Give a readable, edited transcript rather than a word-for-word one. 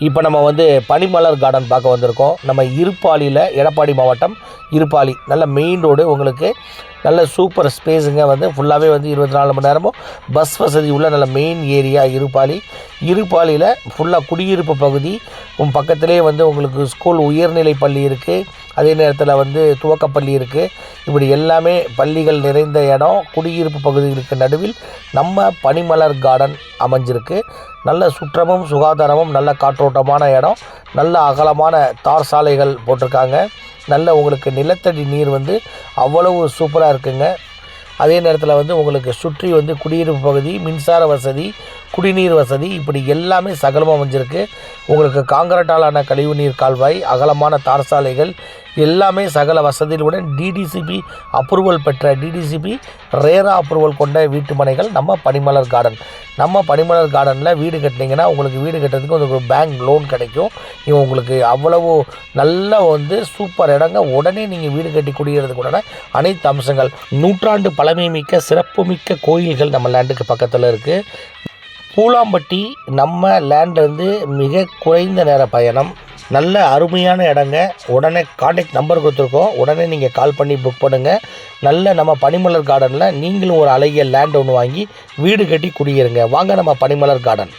இப்போ நம்ம வந்து பனிமலர் கார்டன் பார்க்க வந்திருக்கோம். நம்ம இருப்பாளியில், எடப்பாடி மாவட்டம் இருப்பாளி, நல்ல மெயின் ரோடு. உங்களுக்கு நல்ல சூப்பர் ஸ்பேஸுங்க. வந்து ஃபுல்லாகவே வந்து 24 மணி நேரமும் பஸ் வசதி உள்ள நல்ல மெயின் ஏரியா இருப்பாளி. இருப்பாளியில் ஃபுல்லாக குடியிருப்பு பகுதி. பக்கத்துலேயே வந்து உங்களுக்கு ஸ்கூல் உயர்நிலை பள்ளி இருக்குது. அதே நேரத்தில் வந்து துவக்கப்பள்ளி இருக்குது. இப்படி எல்லாமே பள்ளிகள் நிறைந்த இடம். குடியிருப்பு பகுதிகளுக்கு நடுவில் நம்ம பனிமலர் கார்டன் அமைஞ்சிருக்கு. நல்ல சுற்றமும் சுகாதாரமும் நல்ல காற்றோட்டமான இடம். நல்ல அகலமான தார் சாலைகள் போட்டிருக்காங்க. நல்ல உங்களுக்கு நிலத்தடி நீர் வந்து அவ்வளவு சூப்பராக இருக்குங்க. அதே நேரத்தில் வந்து உங்களுக்கு சுற்றி வந்து குடியிருப்பு பகுதி, மின்சார வசதி, குடிநீர் வசதி, இப்படி எல்லாமே சகலமாக அமைஞ்சிருக்கு. உங்களுக்கு காங்கிரட்டாலான கழிவுநீர் கால்வாய், அகலமான தார் சாலைகள், எல்லாமே சகல வசதிகளுடன் டிடிசிபி அப்ரூவல் பெற்ற, டிடிசிபி ரேரா அப்ரூவல் கொண்ட வீட்டு மனைகள் நம்ம பனிமலர் கார்டன். நம்ம பனிமலர் கார்டனில் வீடு கட்டினீங்கன்னா உங்களுக்கு வீடு கட்டுறதுக்கு உங்களுக்கு பேங்க் லோன் கிடைக்கும். உங்களுக்கு அவ்வளவு நல்ல வந்து சூப்பர் இடங்க. உடனே நீங்கள் வீடு கட்டி குடியேறதுக்கு உடனே அனைத்து அம்சங்கள், நூற்றாண்டு பழமைமிக்க சிறப்புமிக்க கோயில்கள் நம்ம லேண்டுக்கு பக்கத்தில் இருக்குது. பூலாம்பட்டி நம்ம லேண்ட்லேருந்து மிக குறைந்த நேர பயணம். நல்ல அருமையான இடங்க. உடனே கான்டாக்ட் நம்பர் கொடுத்துருக்கோம். உடனே நீங்கள் கால் பண்ணி புக் பண்ணுங்கள். நல்ல நம்ம பனிமலர் கார்டனில் நீங்களும் ஒரு அழகிய லேண்ட் ஒன்று வாங்கி வீடு கட்டி குடியேறுங்க. வாங்க நம்ம பனிமலர் கார்டன்.